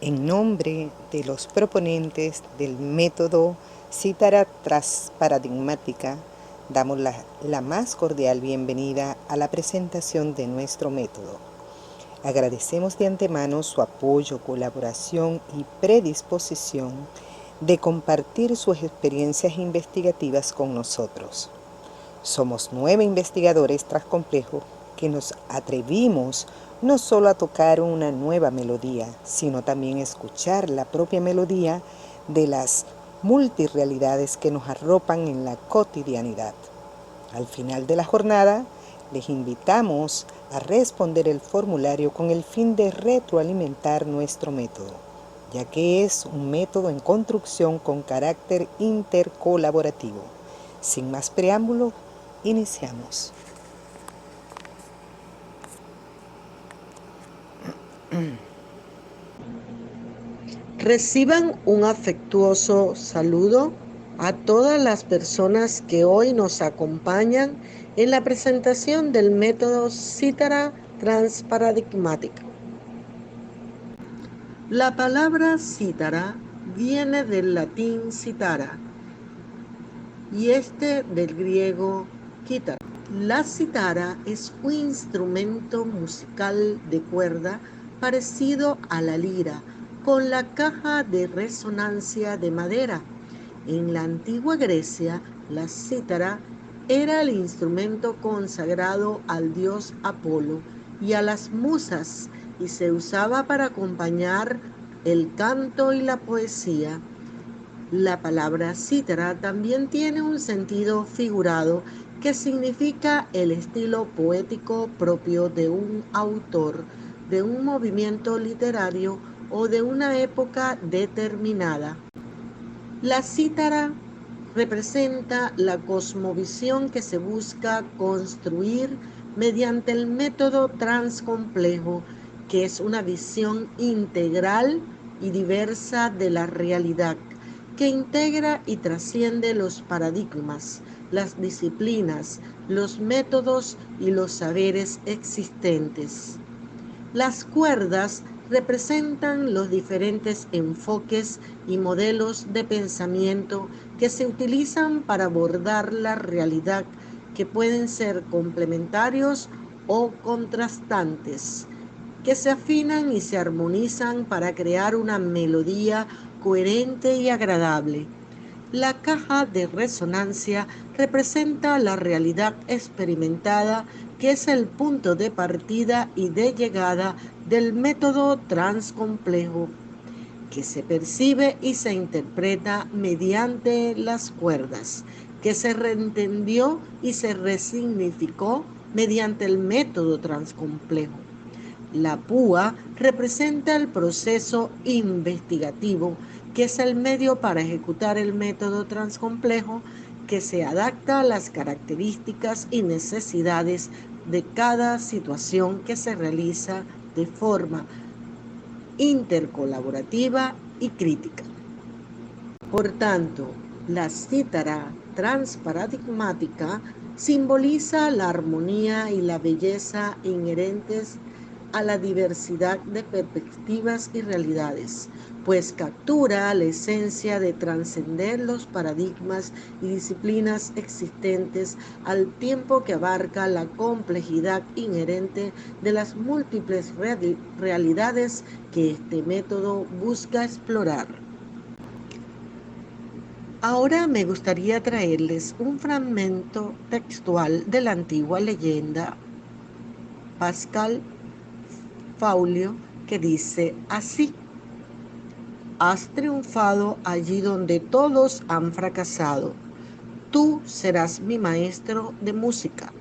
En nombre de los proponentes del método Cítara Transparadigmática, damos la más cordial bienvenida a la presentación de nuestro método. Agradecemos de antemano su apoyo, colaboración y predisposición de compartir sus experiencias investigativas con nosotros. Somos 9 investigadores tras complejo que nos atrevimos no solo a tocar una nueva melodía, sino también escuchar la propia melodía de las multirrealidades que nos arropan en la cotidianidad. Al final de la jornada, les invitamos a responder el formulario con el fin de retroalimentar nuestro método, ya que es un método en construcción con carácter intercolaborativo. Sin más preámbulo, iniciamos. Reciban un afectuoso saludo a todas las personas que hoy nos acompañan en la presentación del método Cítara Transparadigmática. La palabra cítara viene del latín citara y del griego kítar. La cítara es un instrumento musical de cuerda parecido a la lira, con la caja de resonancia de madera. En la antigua Grecia, la cítara era el instrumento consagrado al dios Apolo y a las musas, y se usaba para acompañar el canto y la poesía. La palabra cítara también tiene un sentido figurado que significa el estilo poético propio de un autor, de un movimiento literario o de una época determinada. La cítara representa la cosmovisión que se busca construir mediante el método transcomplejo, que es una visión integral y diversa de la realidad, que integra y trasciende los paradigmas, las disciplinas, los métodos y los saberes existentes. Las cuerdas representan los diferentes enfoques y modelos de pensamiento que se utilizan para abordar la realidad, que pueden ser complementarios o contrastantes, que se afinan y se armonizan para crear una melodía coherente y agradable. La caja de resonancia representa la realidad experimentada, que es el punto de partida y de llegada del método transcomplejo, que se percibe y se interpreta mediante las cuerdas, que se reentendió y se resignificó mediante el método transcomplejo. La púa representa el proceso investigativo, que es el medio para ejecutar el método transcomplejo, que se adapta a las características y necesidades de cada situación, que se realiza de forma intercolaborativa y crítica. Por tanto, la cítara transparadigmática simboliza la armonía y la belleza inherentes a la diversidad de perspectivas y realidades, pues captura la esencia de trascender los paradigmas y disciplinas existentes, al tiempo que abarca la complejidad inherente de las múltiples realidades que este método busca explorar. Ahora me gustaría traerles un fragmento textual de la antigua leyenda Pascal Faulio, que dice así: has triunfado allí donde todos han fracasado. Tú serás mi maestro de música.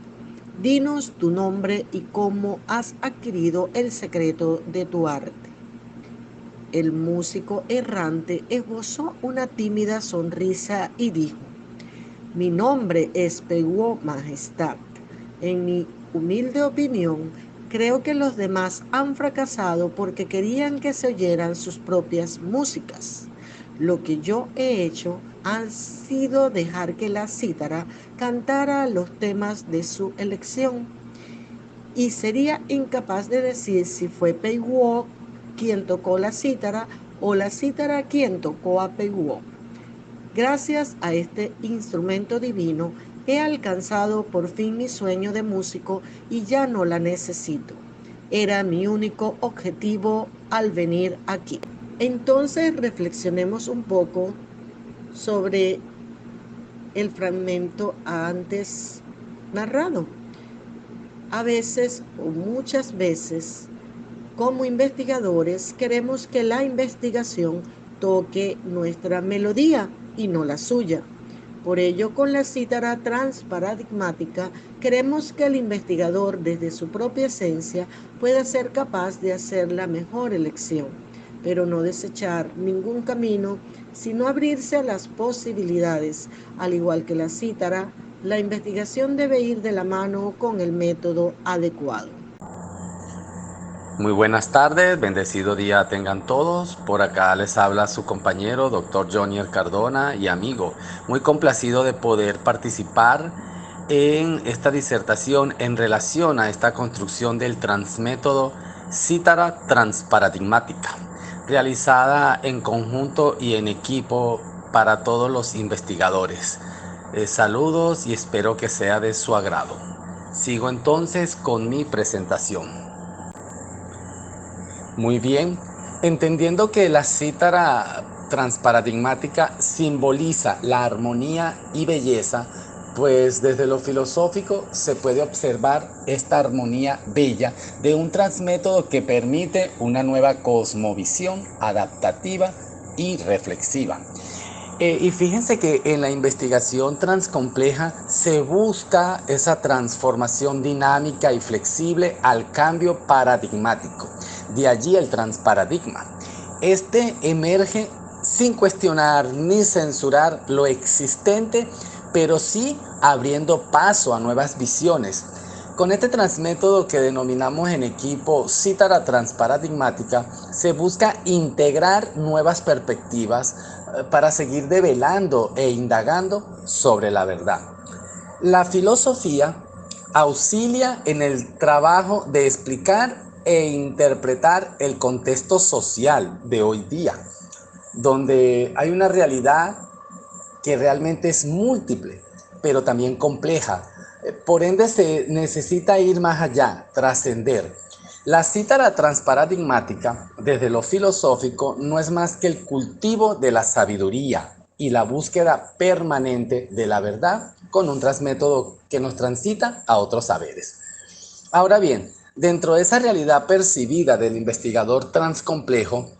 Dinos tu nombre y cómo has adquirido el secreto de tu arte. El músico errante esbozó una tímida sonrisa y dijo: mi nombre es Peiwo Majestad. En mi humilde opinión, creo que los demás han fracasado porque querían que se oyeran sus propias músicas. Lo que yo he hecho ha sido dejar que la cítara cantara los temas de su elección. Y sería incapaz de decir si fue Peiwo quien tocó la cítara o la cítara quien tocó a Peguó. Gracias a este instrumento divino he alcanzado por fin mi sueño de músico y ya no la necesito. Era mi único objetivo al venir aquí. Entonces reflexionemos un poco sobre el fragmento antes narrado. A veces o muchas veces, como investigadores, queremos que la investigación toque nuestra melodía y no la suya. Por ello, con la cítara transparadigmática, queremos que el investigador, desde su propia esencia, pueda ser capaz de hacer la mejor elección, pero no desechar ningún camino, sino abrirse a las posibilidades. Al igual que la cítara, la investigación debe ir de la mano con el método adecuado. Muy buenas tardes, bendecido día tengan todos. Por acá les habla su compañero, Dr. Jonier Cardona y amigo. Muy complacido de poder participar en esta disertación en relación a esta construcción del transmétodo cítara transparadigmática, realizada en conjunto y en equipo para todos los investigadores. Saludos y espero que sea de su agrado. Sigo entonces con mi presentación. Muy bien, entendiendo que la cítara transparadigmática simboliza la armonía y belleza, pues desde lo filosófico se puede observar esta armonía bella de un transmétodo que permite una nueva cosmovisión adaptativa y reflexiva. Y fíjense que en la investigación transcompleja se busca esa transformación dinámica y flexible al cambio paradigmático. De allí el transparadigma. Este emerge sin cuestionar ni censurar lo existente, pero sí abriendo paso a nuevas visiones. Con este transmétodo que denominamos en equipo cítara transparadigmática, se busca integrar nuevas perspectivas para seguir develando e indagando sobre la verdad. La filosofía auxilia en el trabajo de explicar e interpretar el contexto social de hoy día, donde hay una realidad que realmente es múltiple, pero también compleja. Por ende, se necesita ir más allá, trascender. La cítara transparadigmática, desde lo filosófico, no es más que el cultivo de la sabiduría y la búsqueda permanente de la verdad con un transmétodo que nos transita a otros saberes. Ahora bien, dentro de esa realidad percibida del investigador transcomplejo,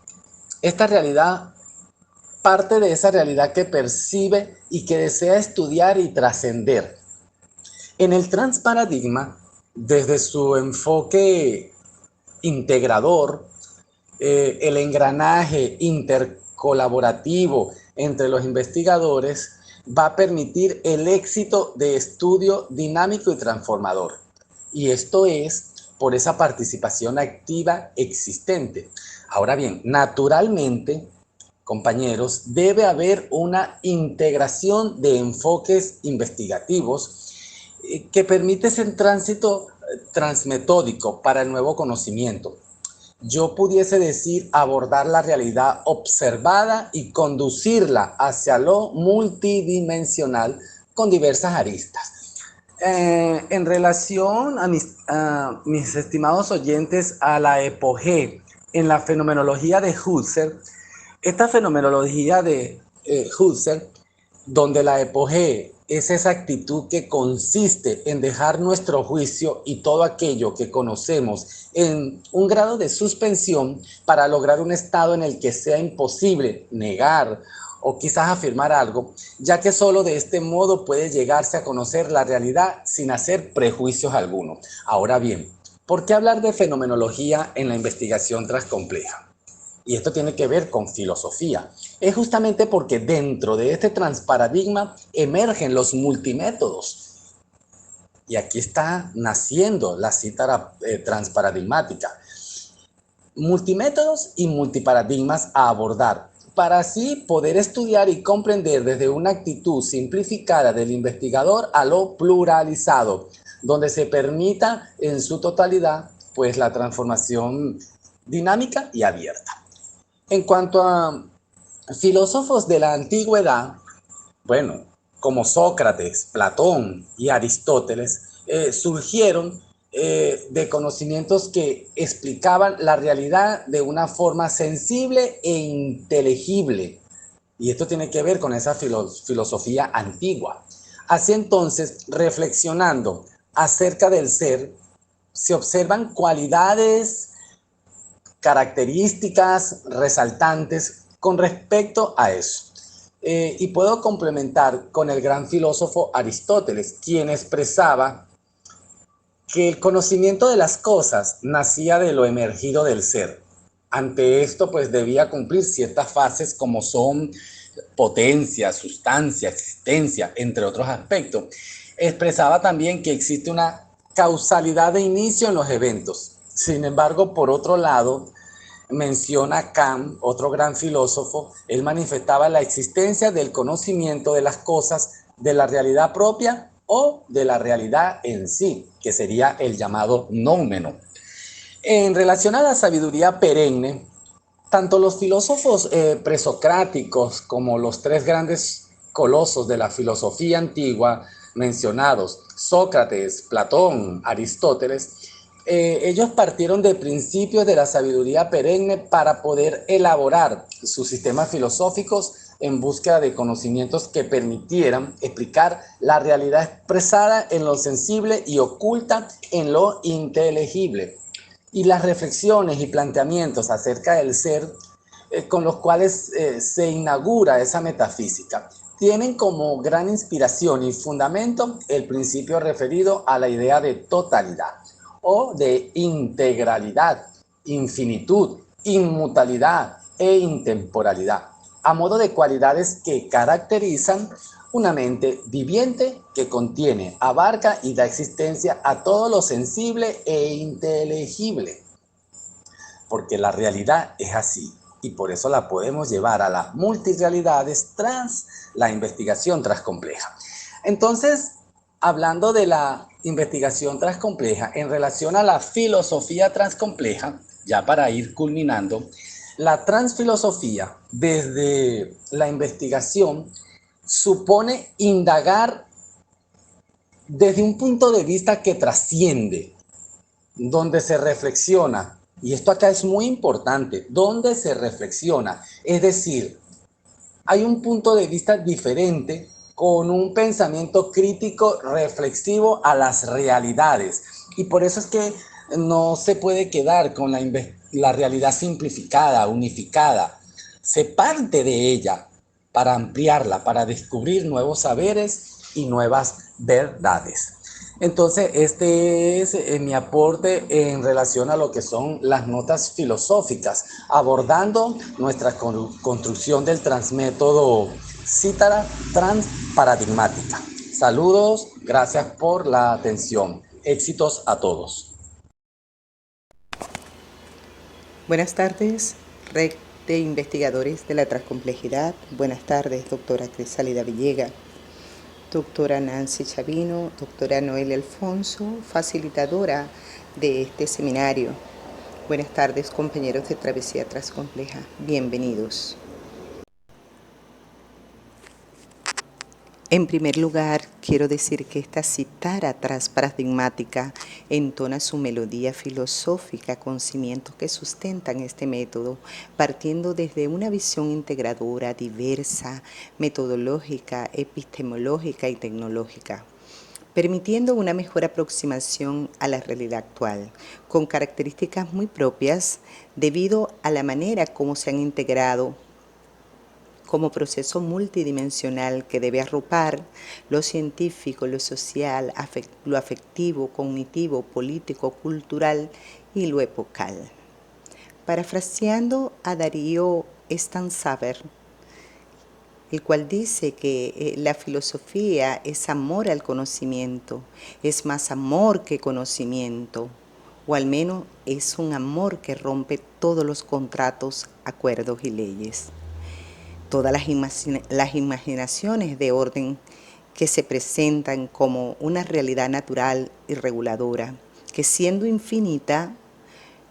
esta realidad parte de esa realidad que percibe y que desea estudiar y trascender. En el transparadigma, desde su enfoque integrador, el engranaje intercolaborativo entre los investigadores va a permitir el éxito de estudio dinámico y transformador. Y esto es por esa participación activa existente. Ahora bien, naturalmente, compañeros, debe haber una integración de enfoques investigativos que permite ese tránsito transmetódico para el nuevo conocimiento. Yo pudiese decir abordar la realidad observada y conducirla hacia lo multidimensional con diversas aristas. En relación a mis estimados oyentes, a la epogé en la fenomenología de Husserl, esta fenomenología de Husserl, donde la epogé es esa actitud que consiste en dejar nuestro juicio y todo aquello que conocemos en un grado de suspensión para lograr un estado en el que sea imposible negar o quizás afirmar algo, ya que solo de este modo puede llegarse a conocer la realidad sin hacer prejuicios alguno. Ahora bien, ¿por qué hablar de fenomenología en la investigación transcompleja? Y esto tiene que ver con filosofía. Es justamente porque dentro de este transparadigma emergen los multimétodos. Y aquí está naciendo la cítara transparadigmática. Multimétodos y multiparadigmas a abordar, para así poder estudiar y comprender desde una actitud simplificada del investigador a lo pluralizado, donde se permita en su totalidad pues la transformación dinámica y abierta. En cuanto a filósofos de la antigüedad, bueno, como Sócrates, Platón y Aristóteles, surgieron de conocimientos que explicaban la realidad de una forma sensible e inteligible. Y esto tiene que ver con esa filosofía antigua. Así entonces, reflexionando acerca del ser, se observan cualidades, características resaltantes con respecto a eso. Y puedo complementar con el gran filósofo Aristóteles, quien expresaba que el conocimiento de las cosas nacía de lo emergido del ser. Ante esto, pues debía cumplir ciertas fases como son potencia, sustancia, existencia, entre otros aspectos. Expresaba también que existe una causalidad de inicio en los eventos. Sin embargo, por otro lado, menciona Kant, otro gran filósofo, él manifestaba la existencia del conocimiento de las cosas, de la realidad propia o de la realidad en sí, que sería el llamado noumeno. En relación a la sabiduría perenne, tanto los filósofos presocráticos como los tres grandes colosos de la filosofía antigua mencionados, Sócrates, Platón, Aristóteles, ellos partieron de principios de la sabiduría perenne para poder elaborar sus sistemas filosóficos en búsqueda de conocimientos que permitieran explicar la realidad expresada en lo sensible y oculta en lo inteligible. Y las reflexiones y planteamientos acerca del ser con los cuales se inaugura esa metafísica tienen como gran inspiración y fundamento el principio referido a la idea de totalidad o de integralidad, infinitud, inmutabilidad e intemporalidad, a modo de cualidades que caracterizan una mente viviente que contiene, abarca y da existencia a todo lo sensible e inteligible. Porque la realidad es así y por eso la podemos llevar a las multirrealidades tras la investigación transcompleja. Entonces, hablando de la investigación transcompleja en relación a la filosofía transcompleja, ya para ir culminando, la transfilosofía desde la investigación supone indagar desde un punto de vista que trasciende, donde se reflexiona, y esto acá es muy importante, donde se reflexiona, es decir, hay un punto de vista diferente con un pensamiento crítico reflexivo a las realidades, y por eso es que no se puede quedar con la realidad simplificada, unificada, se parte de ella para ampliarla, para descubrir nuevos saberes y nuevas verdades. Entonces, este es mi aporte en relación a lo que son las notas filosóficas, abordando nuestra construcción del transmétodo Cítara transparadigmática. Saludos, gracias por la atención. Éxitos a todos. Buenas tardes, Red de Investigadores de la Transcomplejidad. Buenas tardes, doctora Crisálida Villega, doctora Nancy Chavino, doctora Noel Alfonso, facilitadora de este seminario. Buenas tardes, compañeros de Travesía Transcompleja. Bienvenidos. En primer lugar, quiero decir que esta cítara transparadigmática entona su melodía filosófica con cimientos que sustentan este método, partiendo desde una visión integradora, diversa, metodológica, epistemológica y tecnológica, permitiendo una mejor aproximación a la realidad actual, con características muy propias debido a la manera como se han integrado como proceso multidimensional que debe arropar lo científico, lo social, lo afectivo, cognitivo, político, cultural y lo epocal. Parafraseando a Darío Stansaver, el cual dice que la filosofía es amor al conocimiento, es más amor que conocimiento, o al menos es un amor que rompe todos los contratos, acuerdos y leyes. Todas las imaginaciones de orden que se presentan como una realidad natural y reguladora, que siendo infinita,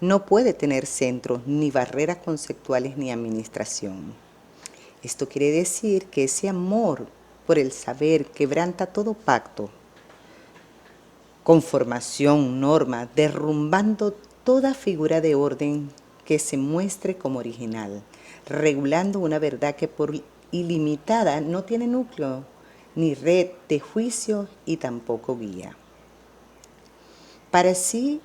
no puede tener centros, ni barreras conceptuales, ni administración. Esto quiere decir que ese amor por el saber quebranta todo pacto, conformación, norma, derrumbando toda figura de orden que se muestre como original, regulando una verdad que por ilimitada no tiene núcleo, ni red de juicio y tampoco guía. Para así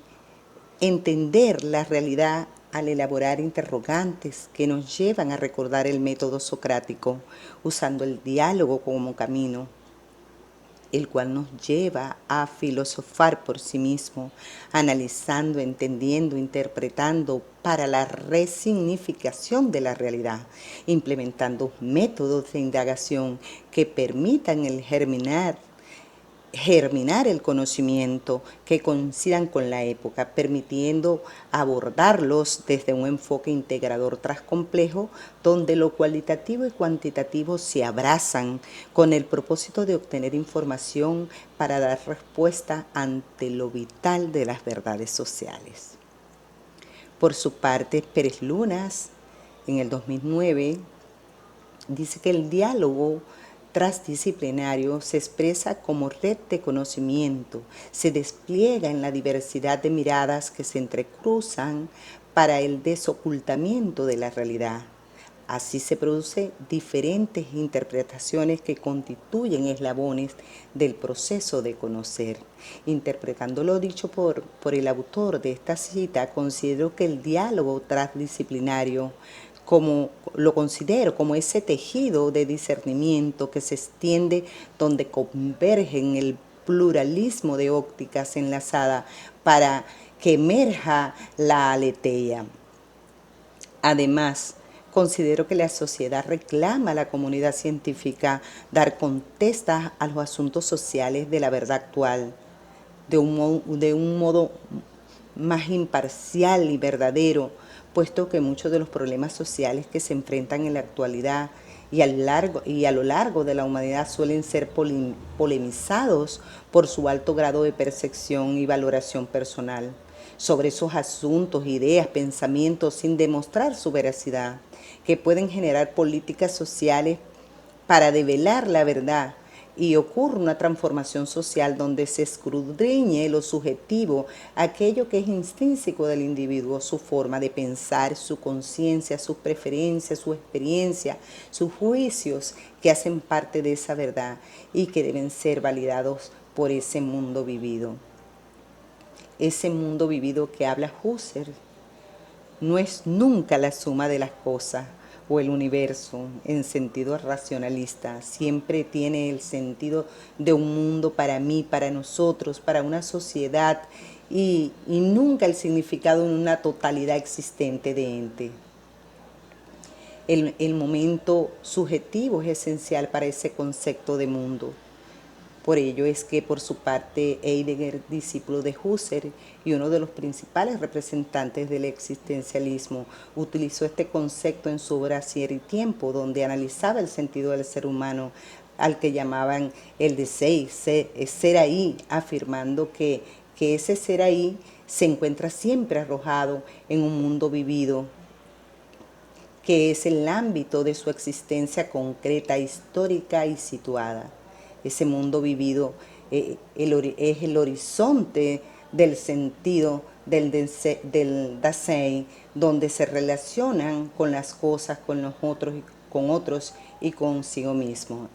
entender la realidad al elaborar interrogantes que nos llevan a recordar el método socrático, usando el diálogo como camino, el cual nos lleva a filosofar por sí mismo, analizando, entendiendo, interpretando para la resignificación de la realidad, implementando métodos de indagación que permitan el germinar el conocimiento, que coincidan con la época, permitiendo abordarlos desde un enfoque integrador tras complejo, donde lo cualitativo y cuantitativo se abrazan con el propósito de obtener información para dar respuesta ante lo vital de las verdades sociales. Por su parte, Pérez Lunas, en el 2009, dice que el diálogo transdisciplinario se expresa como red de conocimiento, se despliega en la diversidad de miradas que se entrecruzan para el desocultamiento de la realidad. Así se producen diferentes interpretaciones que constituyen eslabones del proceso de conocer. Interpretando lo dicho por el autor de esta cita, considero que el diálogo transdisciplinario lo considero como ese tejido de discernimiento que se extiende donde convergen el pluralismo de ópticas enlazadas para que emerja la aletheia. Además, considero que la sociedad reclama a la comunidad científica dar contestas a los asuntos sociales de la verdad actual de un modo más imparcial y verdadero, puesto que muchos de los problemas sociales que se enfrentan en la actualidad y a lo largo de la humanidad suelen ser polemizados por su alto grado de percepción y valoración personal sobre esos asuntos, ideas, pensamientos, sin demostrar su veracidad, que pueden generar políticas sociales para develar la verdad y ocurre una transformación social donde se escudriñe lo subjetivo, aquello que es intrínseco del individuo, su forma de pensar, su conciencia, sus preferencias, su experiencia, sus juicios que hacen parte de esa verdad y que deben ser validados por ese mundo vivido. Ese mundo vivido que habla Husserl no es nunca la suma de las cosas o el universo en sentido racionalista, siempre tiene el sentido de un mundo para mí, para nosotros, para una sociedad y nunca el significado de una totalidad existente de ente. El momento subjetivo es esencial para ese concepto de mundo. Por ello es que, por su parte, Heidegger, discípulo de Husserl y uno de los principales representantes del existencialismo, utilizó este concepto en su obra Ser y Tiempo, donde analizaba el sentido del ser humano, al que llamaban el de ser ahí, afirmando que ese ser ahí se encuentra siempre arrojado en un mundo vivido, que es el ámbito de su existencia concreta, histórica y situada. Ese mundo vivido es el horizonte del sentido del Dasein, donde se relacionan con las cosas, con los otros y consigo mismo.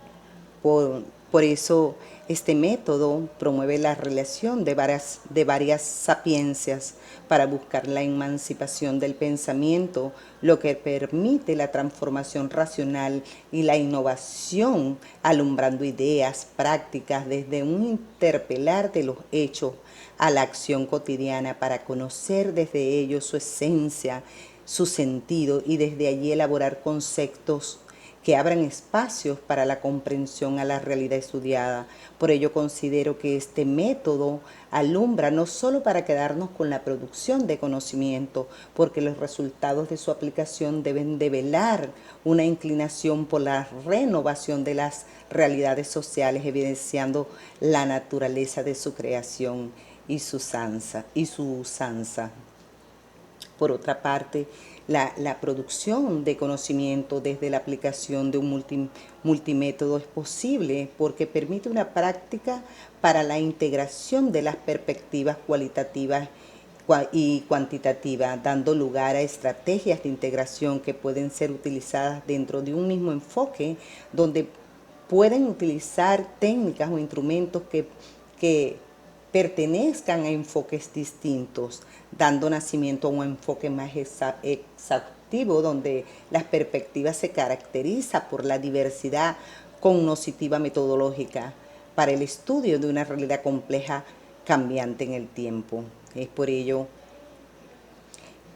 Por eso este método promueve la relación de varias sapiencias para buscar la emancipación del pensamiento, lo que permite la transformación racional y la innovación, alumbrando ideas, prácticas desde un interpelar de los hechos a la acción cotidiana para conocer desde ellos su esencia, su sentido y desde allí elaborar conceptos que abran espacios para la comprensión a la realidad estudiada. Por ello considero que este método alumbra no solo para quedarnos con la producción de conocimiento, porque los resultados de su aplicación deben develar una inclinación por la renovación de las realidades sociales, evidenciando la naturaleza de su creación y su usanza. Por otra parte, la producción de conocimiento desde la aplicación de un multimétodo es posible porque permite una práctica para la integración de las perspectivas cualitativas y cuantitativa, dando lugar a estrategias de integración que pueden ser utilizadas dentro de un mismo enfoque, donde pueden utilizar técnicas o instrumentos que pertenezcan a enfoques distintos, dando nacimiento a un enfoque más exhaustivo, donde las perspectivas se caracteriza por la diversidad cognoscitiva metodológica para el estudio de una realidad compleja cambiante en el tiempo. Es por ello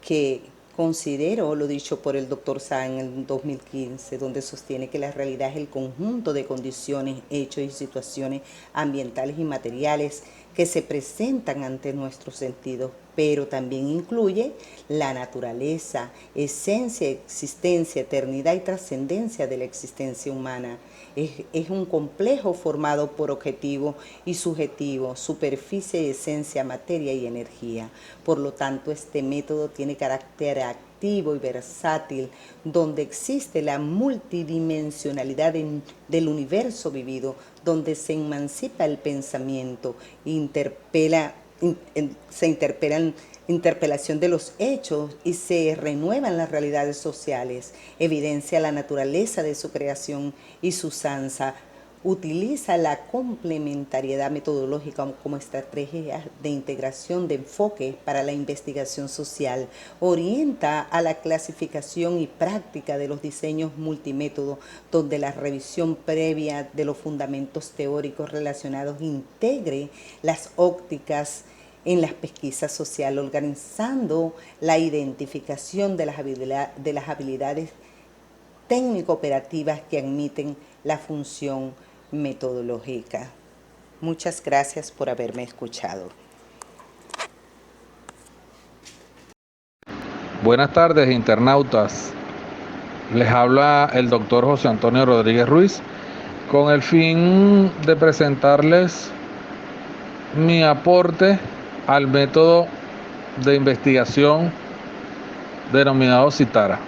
que considero lo dicho por el Dr. Sa en el 2015, donde sostiene que la realidad es el conjunto de condiciones, hechos y situaciones ambientales y materiales que se presentan ante nuestros sentidos, pero también incluye la naturaleza, esencia, existencia, eternidad y trascendencia de la existencia humana. Es un complejo formado por objetivo y subjetivo, superficie y esencia, materia y energía. Por lo tanto, este método tiene carácter activo y versátil, donde existe la multidimensionalidad del universo vivido, donde se emancipa el pensamiento, interpelación de los hechos y se renuevan las realidades sociales, evidencia la naturaleza de su creación y su usanza, utiliza la complementariedad metodológica como estrategia de integración de enfoques para la investigación social, orienta a la clasificación y práctica de los diseños multimétodos, donde la revisión previa de los fundamentos teóricos relacionados integre las ópticas en las pesquisas sociales, organizando la identificación de las habilidades técnico-operativas que admiten la función metodológica. Muchas gracias por haberme escuchado. Buenas tardes, internautas. Les habla el doctor José Antonio Rodríguez Ruiz con el fin de presentarles mi aporte al método de investigación denominado Citara.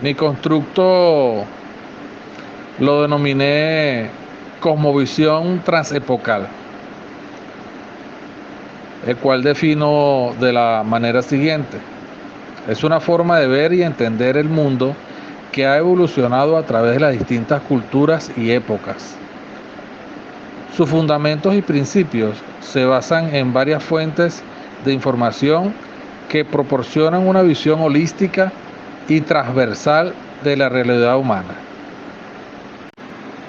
Mi constructo lo denominé cosmovisión transepocal, el cual defino de la manera siguiente. Es una forma de ver y entender el mundo que ha evolucionado a través de las distintas culturas y épocas. Sus fundamentos y principios se basan en varias fuentes de información que proporcionan una visión holística y transversal de la realidad humana.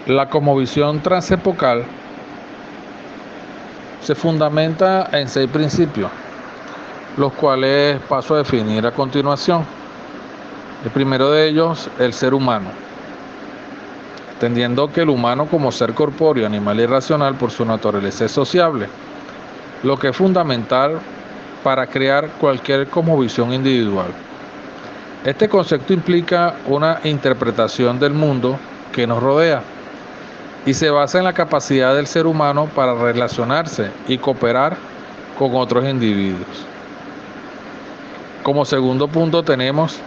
La cosmovisión transepocal se fundamenta en 6 principios, los cuales paso a definir a continuación. El primero de ellos, el ser humano, entendiendo que el humano como ser corpóreo, animal y racional por su naturaleza es sociable, lo que es fundamental para crear cualquier cosmovisión individual. Este concepto implica una interpretación del mundo que nos rodea y se basa en la capacidad del ser humano para relacionarse y cooperar con otros individuos. Como segundo punto tenemos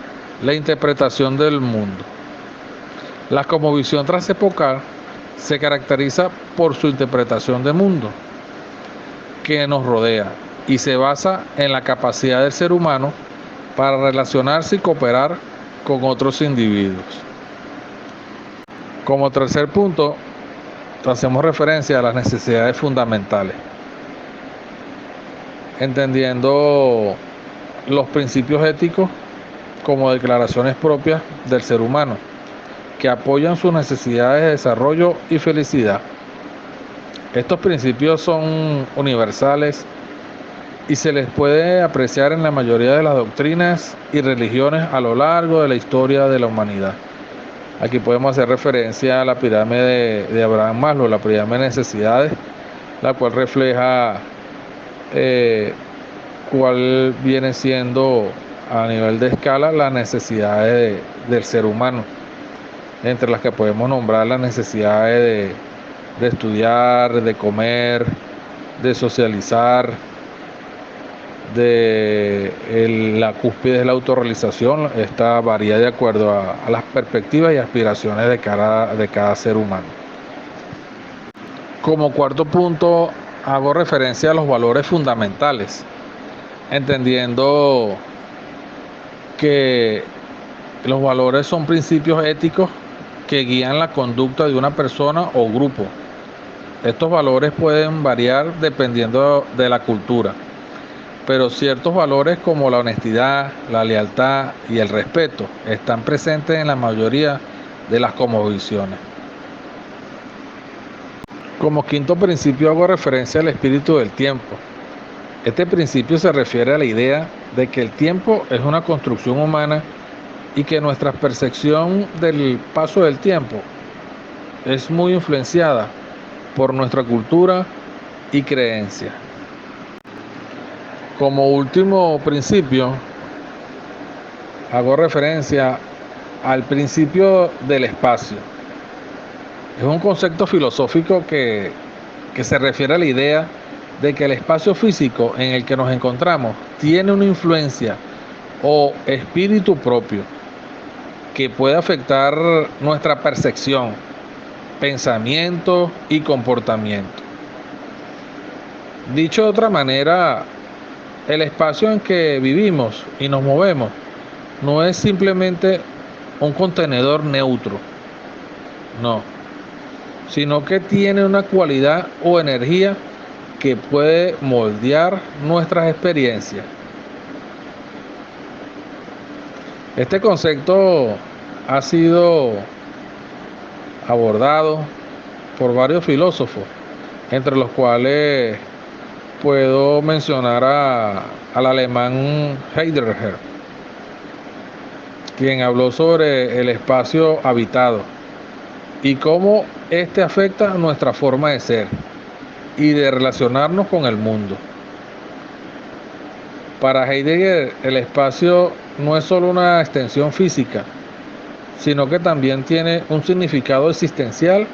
la interpretación del mundo. La cosmovisión transepocal se caracteriza por su interpretación del mundo que nos rodea y se basa en la capacidad del ser humano para relacionarse y cooperar con otros individuos. Como tercer punto, hacemos referencia a las necesidades fundamentales, entendiendo los principios éticos como declaraciones propias del ser humano, que apoyan sus necesidades de desarrollo y felicidad. Estos principios son universales y se les puede apreciar en la mayoría de las doctrinas y religiones a lo largo de la historia de la humanidad. Aquí podemos hacer referencia a la pirámide de Abraham Maslow, la pirámide de necesidades, la cual refleja cuál viene siendo a nivel de escala las necesidades del ser humano, entre las que podemos nombrar las necesidades de estudiar, de comer, de socializar, la cúspide de la autorrealización. Esta varía de acuerdo a las perspectivas y aspiraciones de cada ser humano. Como cuarto punto, hago referencia a los valores fundamentales, entendiendo que los valores son principios éticos que guían la conducta de una persona o grupo. Estos valores pueden variar dependiendo de la cultura, pero ciertos valores como la honestidad, la lealtad y el respeto están presentes en la mayoría de las cosmovisiones. Como quinto principio hago referencia al espíritu del tiempo. Este principio se refiere a la idea de que el tiempo es una construcción humana y que nuestra percepción del paso del tiempo es muy influenciada por nuestra cultura y creencia. Como último principio, hago referencia al principio del espacio. Es un concepto filosófico que se refiere a la idea de que el espacio físico en el que nos encontramos tiene una influencia o espíritu propio que puede afectar nuestra percepción, pensamiento y comportamiento. Dicho de otra manera, el espacio en que vivimos y nos movemos no es simplemente un contenedor neutro, no, sino que tiene una cualidad o energía que puede moldear nuestras experiencias. Este concepto ha sido abordado por varios filósofos, entre los cuales puedo mencionar al alemán Heidegger, quien habló sobre el espacio habitado y cómo este afecta nuestra forma de ser y de relacionarnos con el mundo. Para Heidegger, el espacio no es solo una extensión física, sino que también tiene un significado existencial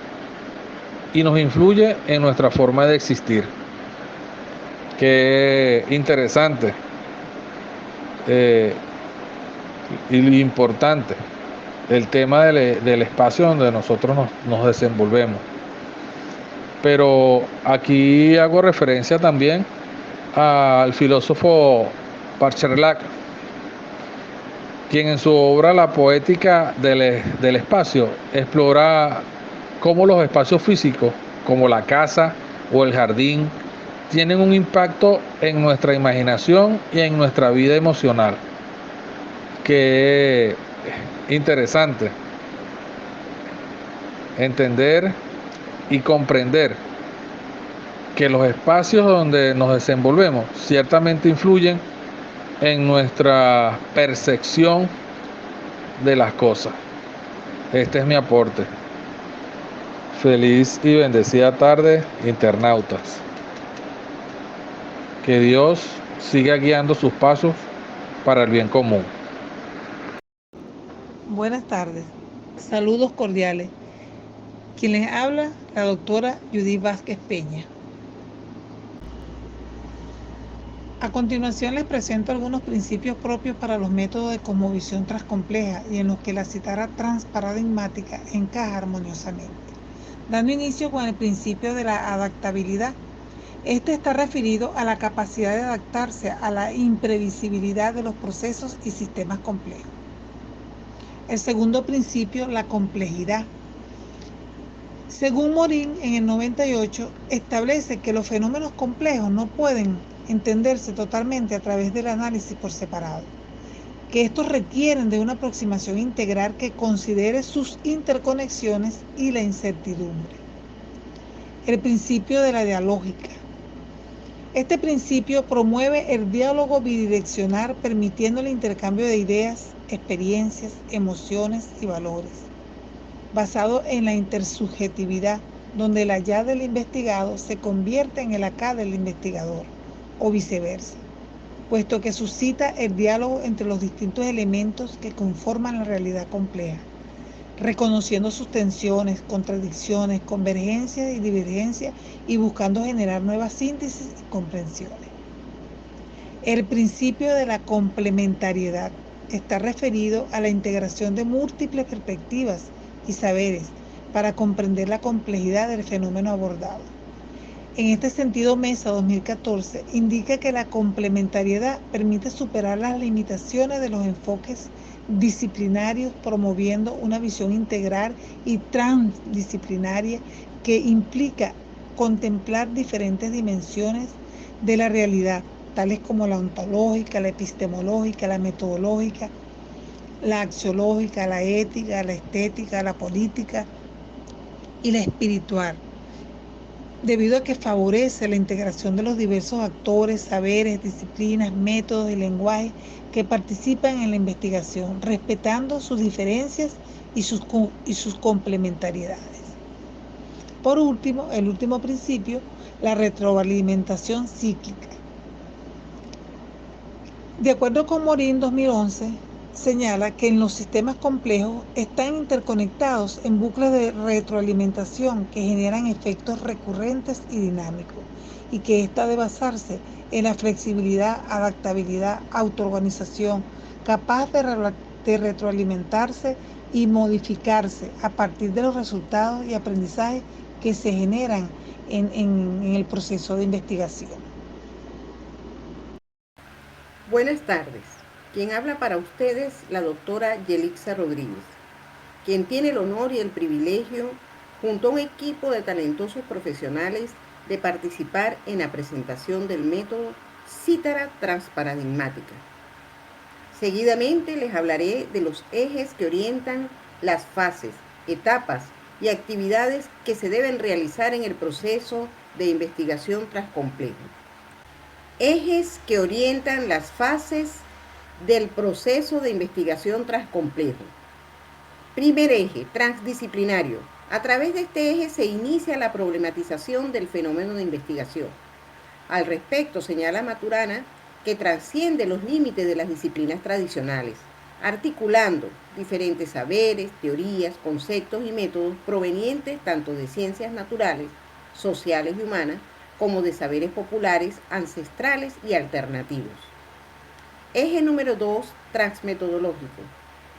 y nos influye en nuestra forma de existir. Qué interesante y importante el tema del espacio donde nosotros nos desenvolvemos. Pero aquí hago referencia también al filósofo Pasternak, quien en su obra La poética del espacio explora cómo los espacios físicos, como la casa o el jardín, tienen un impacto en nuestra imaginación y en nuestra vida emocional. Qué interesante entender y comprender que los espacios donde nos desenvolvemos ciertamente influyen en nuestra percepción de las cosas. Este es mi aporte. Feliz y bendecida tarde, internautas. Que Dios siga guiando sus pasos para el bien común. Buenas tardes, saludos cordiales. Quien les habla, la doctora Judith Vázquez Peña. A continuación les presento algunos principios propios para los métodos de cosmovisión transcompleja y en los que la citara transparadigmática encaja armoniosamente. Dando inicio con el principio de la adaptabilidad. Este está referido a la capacidad de adaptarse a la imprevisibilidad de los procesos y sistemas complejos. El segundo principio, la complejidad. Según Morin, en el 98, establece que los fenómenos complejos no pueden entenderse totalmente a través del análisis por separado, que estos requieren de una aproximación integral que considere sus interconexiones y la incertidumbre. El principio de la dialógica. Este principio promueve el diálogo bidireccional, permitiendo el intercambio de ideas, experiencias, emociones y valores, basado en la intersubjetividad, donde el allá del investigado se convierte en el acá del investigador, o viceversa, puesto que suscita el diálogo entre los distintos elementos que conforman la realidad compleja, reconociendo sus tensiones, contradicciones, convergencias y divergencias y buscando generar nuevas síntesis y comprensiones. El principio de la complementariedad está referido a la integración de múltiples perspectivas y saberes para comprender la complejidad del fenómeno abordado. En este sentido, Mesa 2014 indica que la complementariedad permite superar las limitaciones de los enfoques disciplinarios, promoviendo una visión integral y transdisciplinaria que implica contemplar diferentes dimensiones de la realidad, tales como la ontológica, la epistemológica, la metodológica, la axiológica, la ética, la estética, la política y la espiritual, debido a que favorece la integración de los diversos actores, saberes, disciplinas, métodos y lenguajes que participan en la investigación, respetando sus diferencias y sus complementariedades. Por último, el último principio, la retroalimentación cíclica. De acuerdo con Morin 2011, señala que en los sistemas complejos están interconectados en bucles de retroalimentación que generan efectos recurrentes y dinámicos, y que ésta debe basarse en la flexibilidad, adaptabilidad, autoorganización, capaz de retroalimentarse y modificarse a partir de los resultados y aprendizajes que se generan en el proceso de investigación. Buenas tardes. Quien habla para ustedes, la doctora Yelixa Rodríguez, quien tiene el honor y el privilegio, junto a un equipo de talentosos profesionales, de participar en la presentación del método Cítara Transparadigmática. Seguidamente les hablaré de los ejes que orientan las fases, etapas y actividades que se deben realizar en el proceso de investigación transcomplejo. Ejes que orientan las fases del proceso de investigación transcomplejo. Primer eje, transdisciplinario. A través de este eje se inicia la problematización del fenómeno de investigación. Al respecto, señala Maturana que trasciende los límites de las disciplinas tradicionales, articulando diferentes saberes, teorías, conceptos y métodos provenientes tanto de ciencias naturales, sociales y humanas, como de saberes populares, ancestrales y alternativos. Eje número 2, transmetodológico.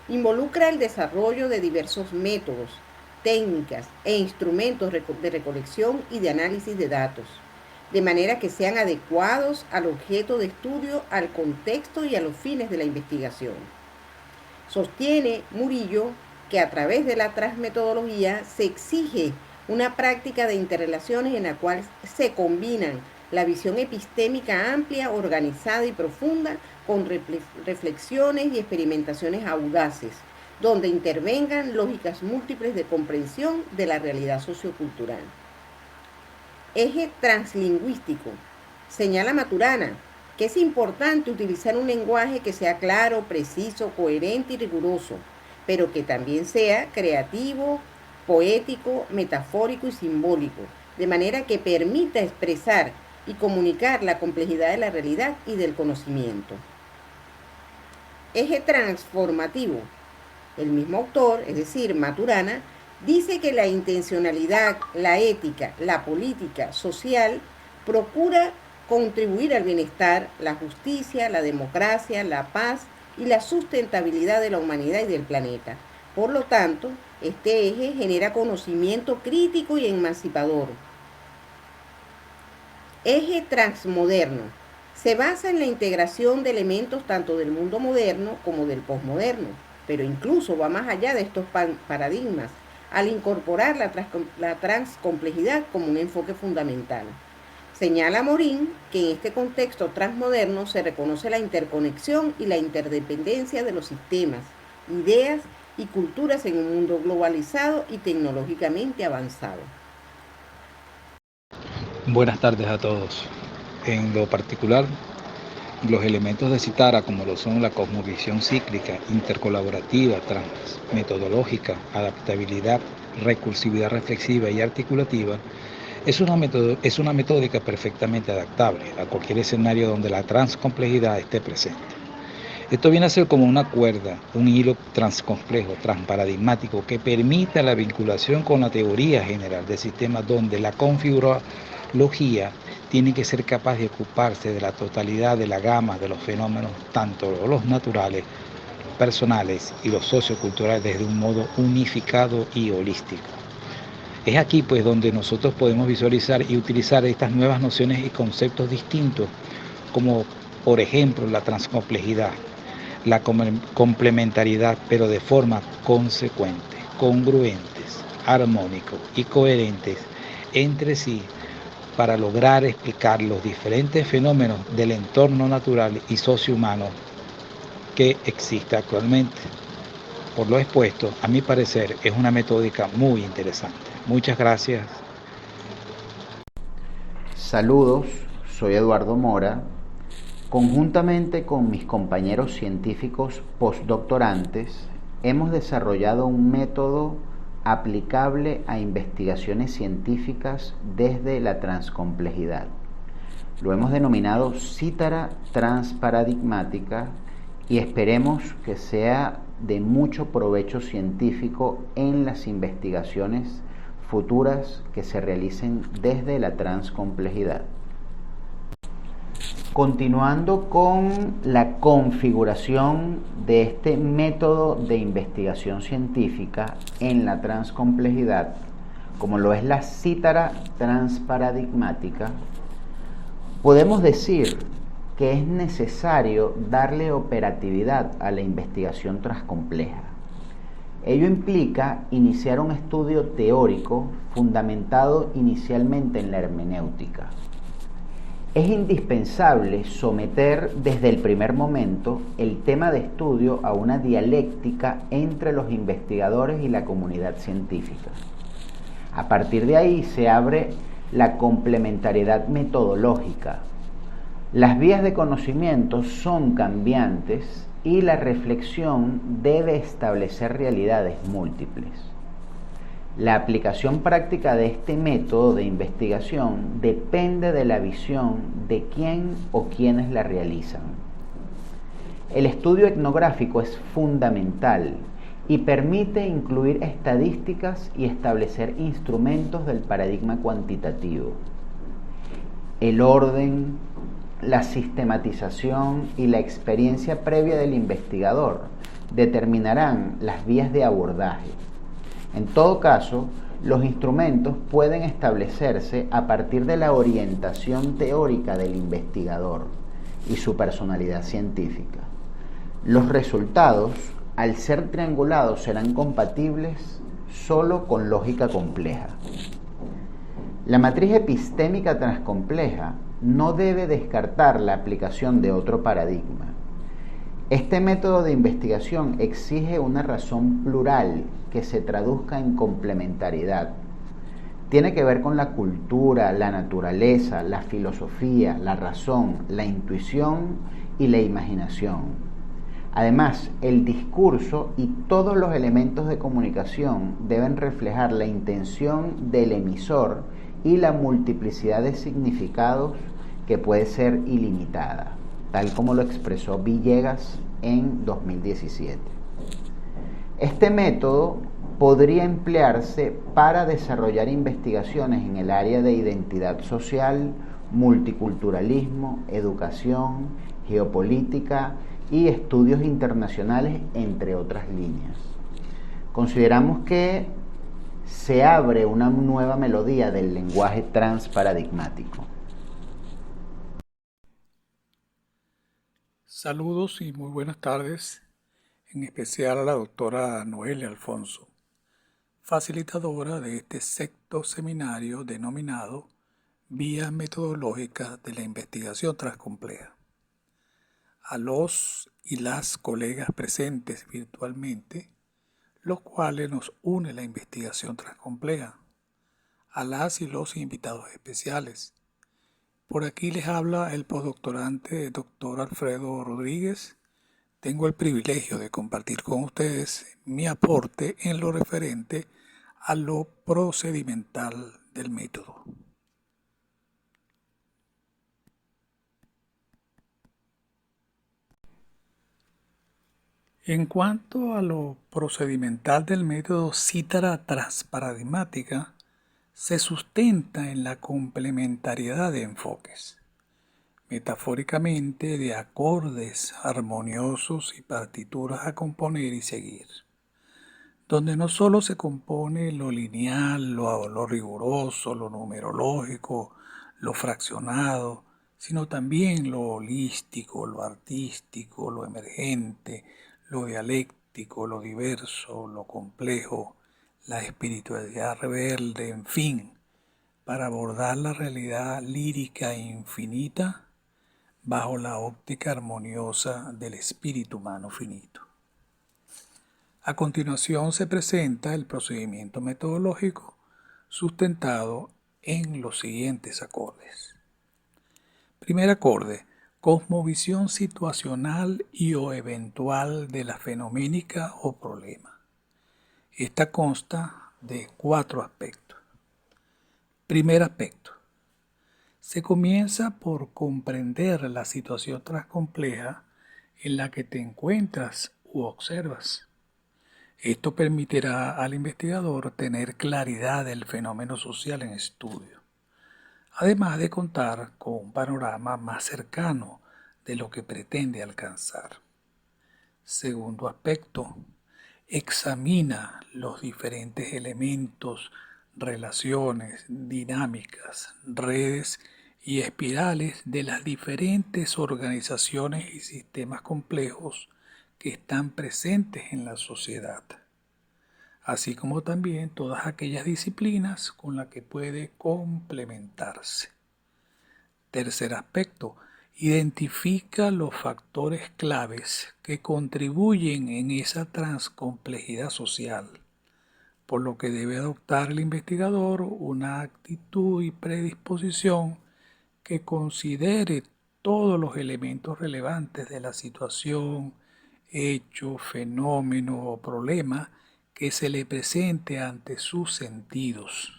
Involucra el desarrollo de diversos métodos, técnicas e instrumentos de recolección y de análisis de datos, de manera que sean adecuados al objeto de estudio, al contexto y a los fines de la investigación. Sostiene Murillo que a través de la transmetodología se exige una práctica de interrelaciones en la cual se combinan la visión epistémica amplia, organizada y profunda con reflexiones y experimentaciones audaces, donde intervengan lógicas múltiples de comprensión de la realidad sociocultural. Eje translingüístico. Señala Maturana que es importante utilizar un lenguaje que sea claro, preciso, coherente y riguroso, pero que también sea creativo, poético, metafórico y simbólico, de manera que permita expresar y comunicar la complejidad de la realidad y del conocimiento. Eje transformativo. El mismo autor, es decir, Maturana, dice que la intencionalidad, la ética, la política social procura contribuir al bienestar, la justicia, la democracia, la paz y la sustentabilidad de la humanidad y del planeta. Por lo tanto, este eje genera conocimiento crítico y emancipador. Eje transmoderno. Se basa en la integración de elementos tanto del mundo moderno como del posmoderno, pero incluso va más allá de estos paradigmas, al incorporar la transcomplejidad como un enfoque fundamental. Señala Morin que en este contexto transmoderno se reconoce la interconexión y la interdependencia de los sistemas, ideas y culturas en un mundo globalizado y tecnológicamente avanzado. Buenas tardes a todos. En lo particular, los elementos de Cítara, como lo son la cosmovisión cíclica, intercolaborativa, transmetodológica, adaptabilidad, recursividad reflexiva y articulativa, es una metódica perfectamente adaptable a cualquier escenario donde la transcomplejidad esté presente. Esto viene a ser como una cuerda, un hilo transcomplejo, transparadigmático, que permite la vinculación con la teoría general del sistema, donde la configurología tiene que ser capaz de ocuparse de la totalidad de la gama de los fenómenos, tanto los naturales, personales y los socioculturales, desde un modo unificado y holístico. Es aquí pues donde nosotros podemos visualizar y utilizar estas nuevas nociones y conceptos distintos, como por ejemplo la transcomplejidad, la complementariedad, pero de forma consecuente, congruentes, armónicos y coherentes entre sí, para lograr explicar los diferentes fenómenos del entorno natural y sociohumano que existe actualmente. Por lo expuesto, a mi parecer, es una metódica muy interesante. Muchas gracias. Saludos, soy Eduardo Mora. Conjuntamente con mis compañeros científicos postdoctorantes, hemos desarrollado un método aplicable a investigaciones científicas desde la transcomplejidad. Lo hemos denominado cítara transparadigmática y esperemos que sea de mucho provecho científico en las investigaciones futuras que se realicen desde la transcomplejidad. Continuando con la configuración de este método de investigación científica en la transcomplejidad, como lo es la cítara transparadigmática, podemos decir que es necesario darle operatividad a la investigación transcompleja. Ello implica iniciar un estudio teórico fundamentado inicialmente en la hermenéutica. Es indispensable someter desde el primer momento el tema de estudio a una dialéctica entre los investigadores y la comunidad científica. A partir de ahí se abre la complementariedad metodológica. Las vías de conocimiento son cambiantes y la reflexión debe establecer realidades múltiples. La aplicación práctica de este método de investigación depende de la visión de quién o quienes la realizan. El estudio etnográfico es fundamental y permite incluir estadísticas y establecer instrumentos del paradigma cuantitativo. El orden, la sistematización y la experiencia previa del investigador determinarán las vías de abordaje. En todo caso, los instrumentos pueden establecerse a partir de la orientación teórica del investigador y su personalidad científica. Los resultados, al ser triangulados, serán compatibles solo con lógica compleja. La matriz epistémica transcompleja no debe descartar la aplicación de otro paradigma. Este método de investigación exige una razón plural que se traduzca en complementariedad. Tiene que ver con la cultura, la naturaleza, la filosofía, la razón, la intuición y la imaginación. Además, el discurso y todos los elementos de comunicación deben reflejar la intención del emisor y la multiplicidad de significados que puede ser ilimitada, tal como lo expresó Villegas en 2017. Este método podría emplearse para desarrollar investigaciones en el área de identidad social, multiculturalismo, educación, geopolítica y estudios internacionales, entre otras líneas. Consideramos que se abre una nueva melodía del lenguaje transparadigmático. Saludos y muy buenas tardes, en especial a la doctora Noelia Alfonso, facilitadora de este sexto seminario denominado Vías Metodológicas de la Investigación Transcompleja. A los y las colegas presentes virtualmente, los cuales nos une la investigación transcompleja, a las y los invitados especiales. Por aquí les habla el postdoctorante doctor Alfredo Rodríguez. Tengo el privilegio de compartir con ustedes mi aporte en lo referente a lo procedimental del método. En cuanto a lo procedimental del método cítara transparadigmática, se sustenta en la complementariedad de enfoques, metafóricamente de acordes armoniosos y partituras a componer y seguir, donde no solo se compone lo lineal, lo riguroso, lo numerológico, lo fraccionado, sino también lo holístico, lo artístico, lo emergente, lo dialéctico, lo diverso, lo complejo, la espiritualidad rebelde, en fin, para abordar la realidad lírica e infinita bajo la óptica armoniosa del espíritu humano finito. A continuación se presenta el procedimiento metodológico sustentado en los siguientes acordes. Primer acorde: cosmovisión situacional y o eventual de la fenoménica o problema. Esta consta de 4 aspectos. Primer aspecto: se comienza por comprender la situación transcompleja en la que te encuentras u observas. Esto permitirá al investigador tener claridad del fenómeno social en estudio, además de contar con un panorama más cercano de lo que pretende alcanzar. Segundo aspecto: examina los diferentes elementos, relaciones, dinámicas, redes y espirales de las diferentes organizaciones y sistemas complejos que están presentes en la sociedad, así como también todas aquellas disciplinas con las que puede complementarse. Tercer aspecto: identifica los factores claves que contribuyen en esa transcomplejidad social, por lo que debe adoptar el investigador una actitud y predisposición que considere todos los elementos relevantes de la situación, hecho, fenómeno o problema que se le presente ante sus sentidos,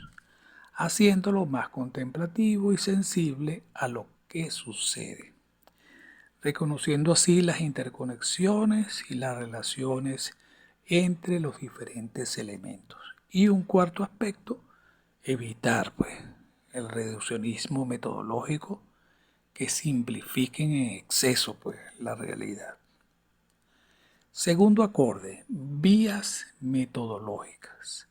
haciéndolo más contemplativo y sensible a lo que sucede, reconociendo así las interconexiones y las relaciones entre los diferentes elementos. Y un cuarto aspecto: evitar el reduccionismo metodológico que simplifiquen en exceso la realidad. Segundo acorde: vías metodológicas.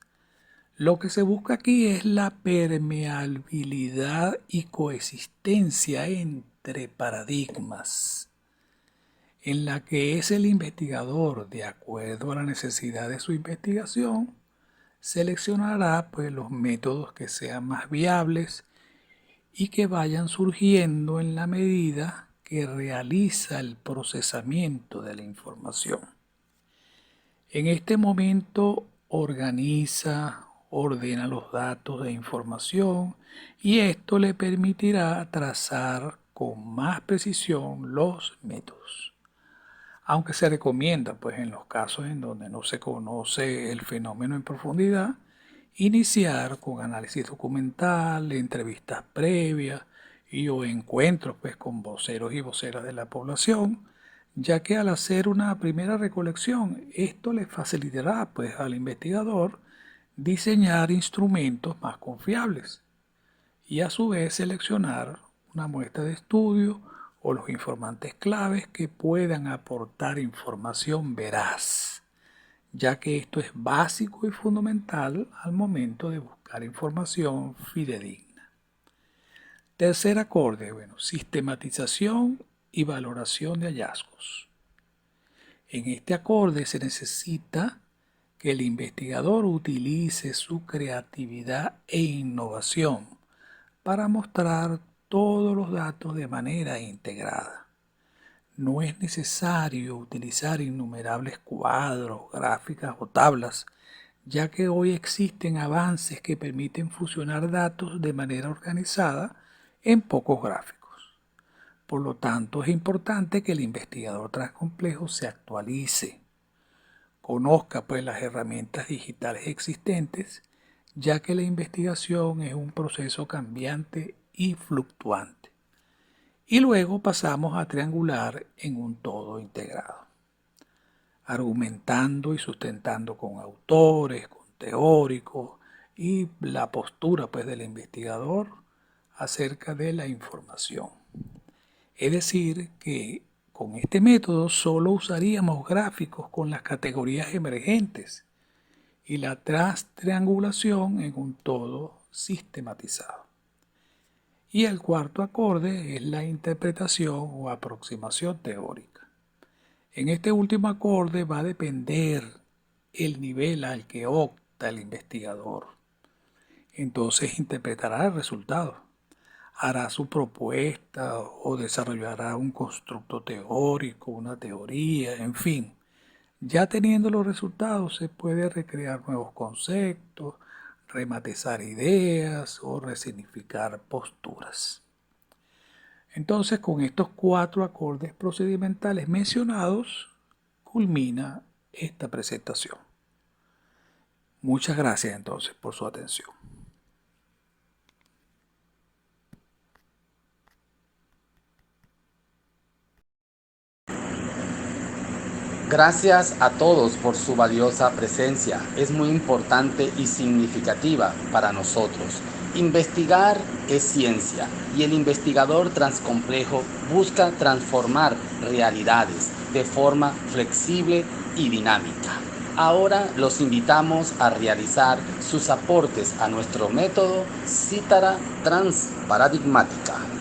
Lo que se busca aquí es la permeabilidad y coexistencia entre paradigmas, en la que es el investigador, de acuerdo a la necesidad de su investigación, seleccionará los métodos que sean más viables y que vayan surgiendo en la medida que realiza el procesamiento de la información. En este momento ordena los datos de información y esto le permitirá trazar con más precisión los métodos. Aunque se recomienda, en los casos en donde no se conoce el fenómeno en profundidad, iniciar con análisis documental, entrevistas previas o encuentros con voceros y voceras de la población, ya que al hacer una primera recolección, esto le facilitará al investigador diseñar instrumentos más confiables y a su vez seleccionar una muestra de estudio o los informantes claves que puedan aportar información veraz, ya que esto es básico y fundamental al momento de buscar información fidedigna. Tercer acorde: sistematización y valoración de hallazgos. En este acorde se necesita que el investigador utilice su creatividad e innovación para mostrar todos los datos de manera integrada. No es necesario utilizar innumerables cuadros, gráficas o tablas, ya que hoy existen avances que permiten fusionar datos de manera organizada en pocos gráficos. Por lo tanto, es importante que el investigador transcomplejo se actualice, conozca las herramientas digitales existentes, ya que la investigación es un proceso cambiante y fluctuante. Y luego pasamos a triangular en un todo integrado, argumentando y sustentando con autores, con teóricos, y la postura pues del investigador acerca de la información. Es decir, que con este método solo usaríamos gráficos con las categorías emergentes y la triangulación en un todo sistematizado. Y el cuarto acorde es la interpretación o aproximación teórica. En este último acorde va a depender el nivel al que opta el investigador. Entonces interpretará el resultado, hará su propuesta o desarrollará un constructo teórico, una teoría, en fin. Ya teniendo los resultados se puede recrear nuevos conceptos, rematizar ideas o resignificar posturas. Entonces, con estos 4 acordes procedimentales mencionados, culmina esta presentación. Muchas gracias entonces por su atención. Gracias a todos por su valiosa presencia. Es muy importante y significativa para nosotros. Investigar es ciencia y el investigador transcomplejo busca transformar realidades de forma flexible y dinámica. Ahora los invitamos a realizar sus aportes a nuestro método Cítara Transparadigmática.